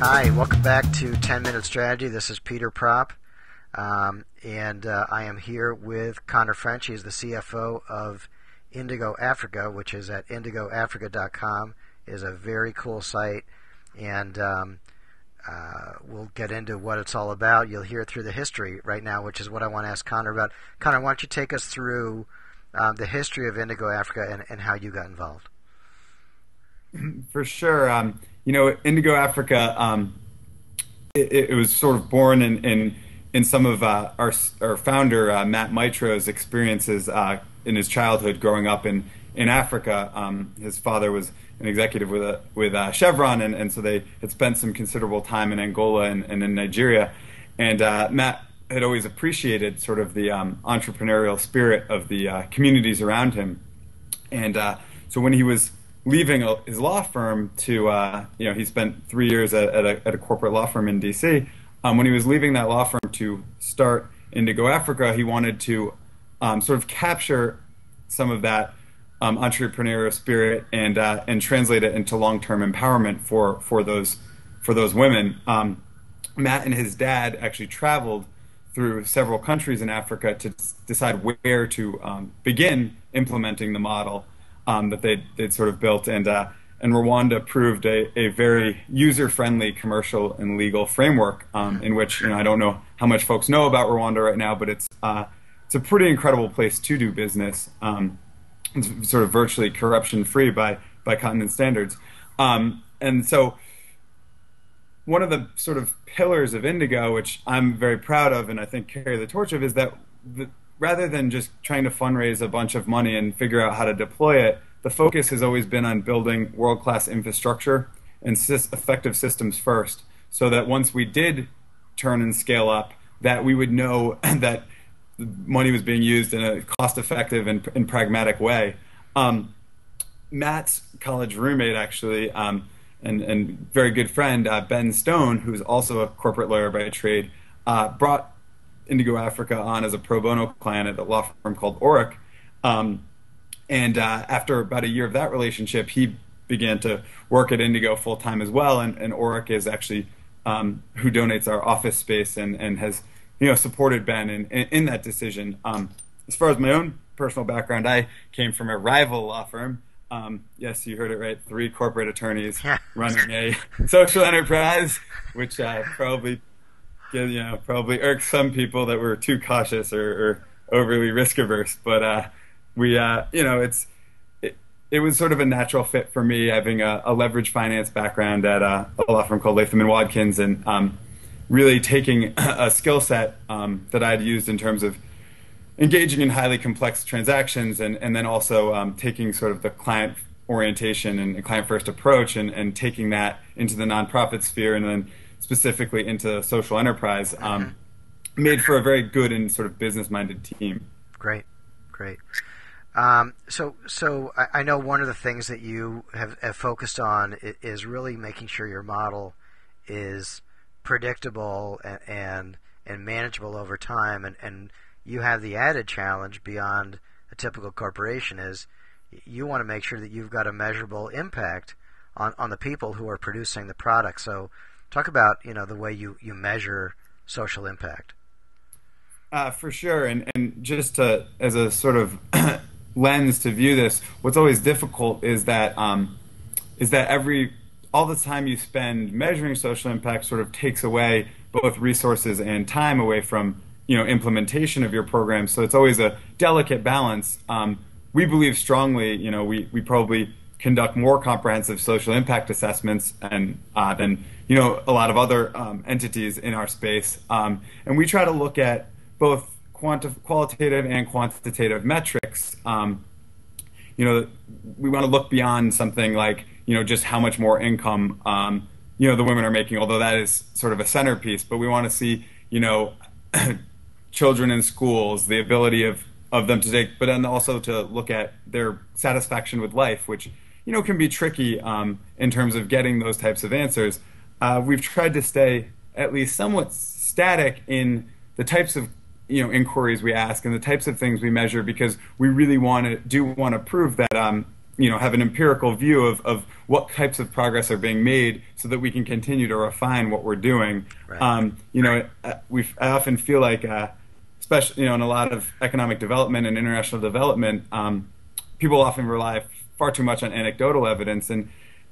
Hi, welcome back to 10 Minute Strategy. This is Peter Propp, and I am here with Connor French. He's the CFO of Indego-Africa, which is at Indego-Africa.com. It is a very cool site, and we'll get into what it's all about. You'll hear through the history right now, which is what I want to ask Connor about. Connor, why don't you take us through the history of Indego-Africa and how you got involved? For sure. Indego-Africa, it was sort of born in some of our founder, Matt Mitro's experiences in his childhood growing up in Africa. His father was an executive with Chevron, and so they had spent some considerable time in Angola and in Nigeria. And Matt had always appreciated sort of the entrepreneurial spirit of the communities around him. And so when he was leaving his law firm to, he spent 3 years at a corporate law firm in DC. When he was leaving that law firm to start Indego-Africa, he wanted to sort of capture some of that entrepreneurial spirit and translate it into long-term empowerment for those women. Matt and his dad actually traveled through several countries in Africa to decide where to begin implementing the model that they'd sort of built, and Rwanda proved a very user-friendly commercial and legal framework in which, I don't know how much folks know about Rwanda right now, but it's a pretty incredible place to do business. It's sort of virtually corruption-free by continent standards, and so one of the sort of pillars of Indego, which I'm very proud of and I think carry the torch of, is that rather than just trying to fundraise a bunch of money and figure out how to deploy it, the focus has always been on building world-class infrastructure and effective systems first, so that once we did turn and scale up, that we would know that the money was being used in a cost-effective and pragmatic way. Matt's college roommate, actually, and very good friend, Ben Stone, who's also a corporate lawyer by trade, brought Indego-Africa on as a pro bono client at a law firm called Orrick. And after about a year of that relationship, he began to work at Indego full-time as well. And Orrick is actually who donates our office space and has supported Ben in that decision. As far as my own personal background, I came from a rival law firm. Yes, you heard it right, 3 corporate attorneys running a social enterprise, which probably irks some people that were too cautious or overly risk averse. But it was sort of a natural fit for me, having a leverage finance background at a law firm called Latham & Watkins, and really taking a skill set that I'd used in terms of engaging in highly complex transactions, and then also taking sort of the client orientation and client first approach and taking that into the nonprofit sphere, and then specifically into social enterprise, made for a very good and sort of business-minded team. Great. So I know one of the things that you have focused on is really making sure your model is predictable and manageable over time, and you have the added challenge beyond a typical corporation is you want to make sure that you've got a measurable impact on the people who are producing the product. So talk about the way you measure social impact. For sure, and just as a sort of lens to view this, what's always difficult is that all the time you spend measuring social impact sort of takes away both resources and time away from implementation of your program. So it's always a delicate balance. We believe strongly, we probably conduct more comprehensive social impact assessments than a lot of other entities in our space, and we try to look at both qualitative and quantitative metrics. We want to look beyond something like just how much more income the women are making, although that is sort of a centerpiece. But we want to see children in schools, the ability of them to take, but then also to look at their satisfaction with life, which can be tricky in terms of getting those types of answers. We've tried to stay at least somewhat static in the types of inquiries we ask and the types of things we measure, because we really want to prove that have an empirical view of what types of progress are being made so that we can continue to refine what we're doing. Right. I often feel like, especially, in a lot of economic development and international development, people often rely far too much on anecdotal evidence, and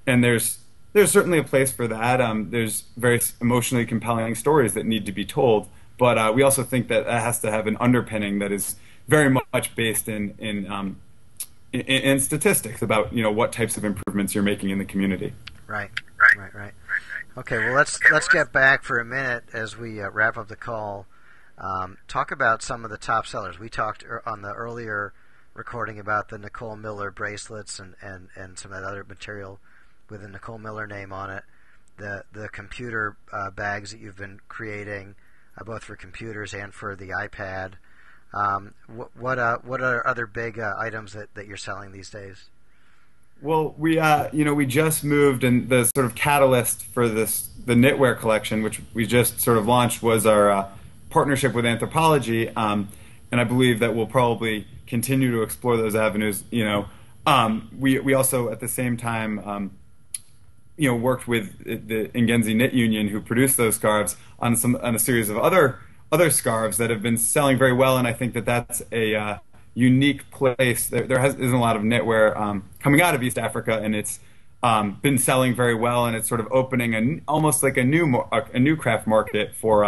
there's certainly a place for that. There's very emotionally compelling stories that need to be told, but we also think that that has to have an underpinning that is very much based in statistics about what types of improvements you're making in the community. Right. Okay, well let's get back for a minute as we wrap up the call. Talk about some of the top sellers. We talked on the earlier recording about the Nicole Miller bracelets and some of that other material with the Nicole Miller name on it. The computer bags that you've been creating, both for computers and for the iPad. What are other big items that you're selling these days? Well, we just moved, and the sort of catalyst for the knitwear collection, which we just sort of launched, was our partnership with Anthropology, and I believe that we'll probably continue to explore those avenues. We also at the same time, worked with the Ingenzi Knit Union, who produced those scarves, on a series of other scarves that have been selling very well, and I think that that's a unique place. There isn't a lot of knitwear coming out of East Africa, and it's been selling very well, and it's sort of opening almost like a new craft market for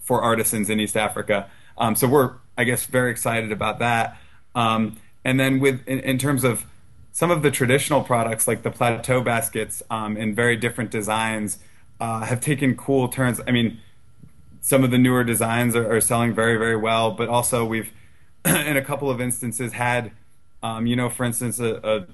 artisans in East Africa. So we're, I guess, very excited about that. And then in terms of some of the traditional products, like the plateau baskets in very different designs, have taken cool turns. I mean, some of the newer designs are selling very, very well, but also we've, in a couple of instances, had, for instance, a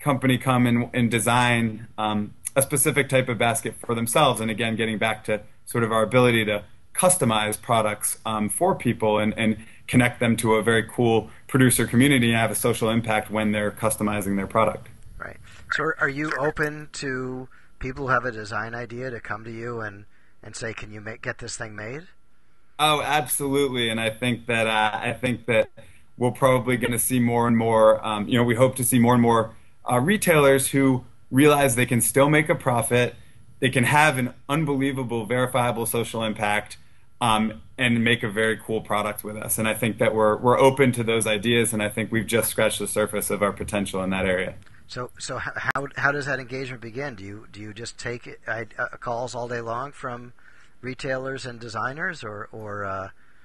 company come and design a specific type of basket for themselves. And again, getting back to sort of our ability to customize products for people and connect them to a very cool producer community and have a social impact when they're customizing their product. Right. So are you open to people who have a design idea to come to you and say, can you get this thing made? Oh, absolutely. And I think that we're probably going to see more and more, we hope to see more and more retailers who realize they can still make a profit, they can have an unbelievable, verifiable social impact, and make a very cool product with us. And I think that we're open to those ideas, and I think we've just scratched the surface of our potential in that area. So how does that engagement begin? Do you just take calls all day long from retailers and designers, or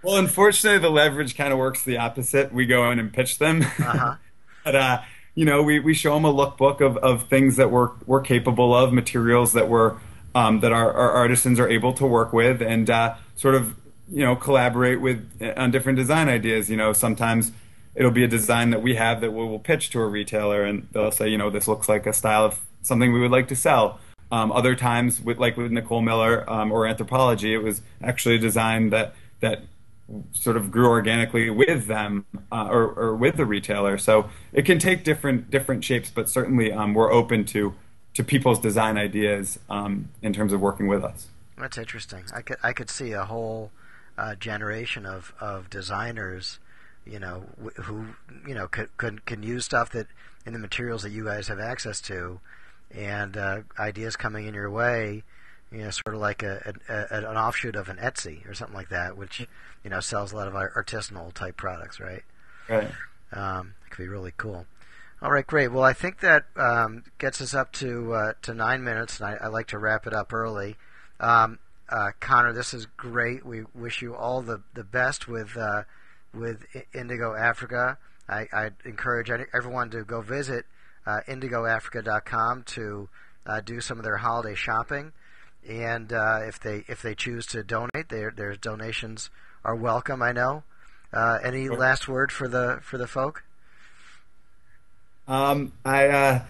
Well, unfortunately, the leverage kind of works the opposite. We go in and pitch them. Uh-huh. But we show them a lookbook of things that we're capable of, materials that that our artisans are able to work with, and sort of collaborate on different design ideas. Sometimes it'll be a design that we have that we'll pitch to a retailer, and they'll say, this looks like a style of something we would like to sell. Other times, with Nicole Miller or Anthropology, it was actually a design that sort of grew organically with them or with the retailer. So it can take different shapes, but certainly we're open to people's design ideas in terms of working with us. That's interesting. I could see a whole generation of designers, who can use stuff that in the materials that you guys have access to, and ideas coming in your way, sort of like an offshoot of an Etsy or something like that, which sells a lot of artisanal type products, right? Right. It could be really cool. All right, great. Well, I think that gets us up to 9 minutes, and I like to wrap it up early. Connor, this is great. We wish you all the best with Indego-Africa. I encourage everyone to go visit Indego-Africa.com to do some of their holiday shopping, and if they choose to donate, their donations are welcome. I know. Any last word for the folk? I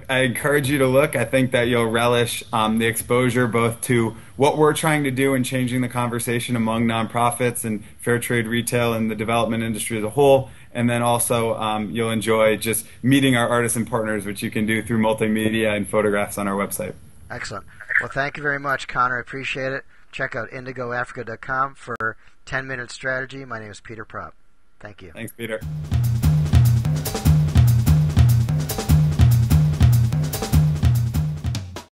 encourage you to look. I think that you'll relish the exposure both to what we're trying to do in changing the conversation among nonprofits and fair trade retail and the development industry as a whole. And then also you'll enjoy just meeting our artisan partners, which you can do through multimedia and photographs on our website. Excellent. Well, thank you very much, Connor. I appreciate it. Check out Indego-Africa.com for 10 Minute Strategy. My name is Peter Propp. Thank you. Thanks, Peter.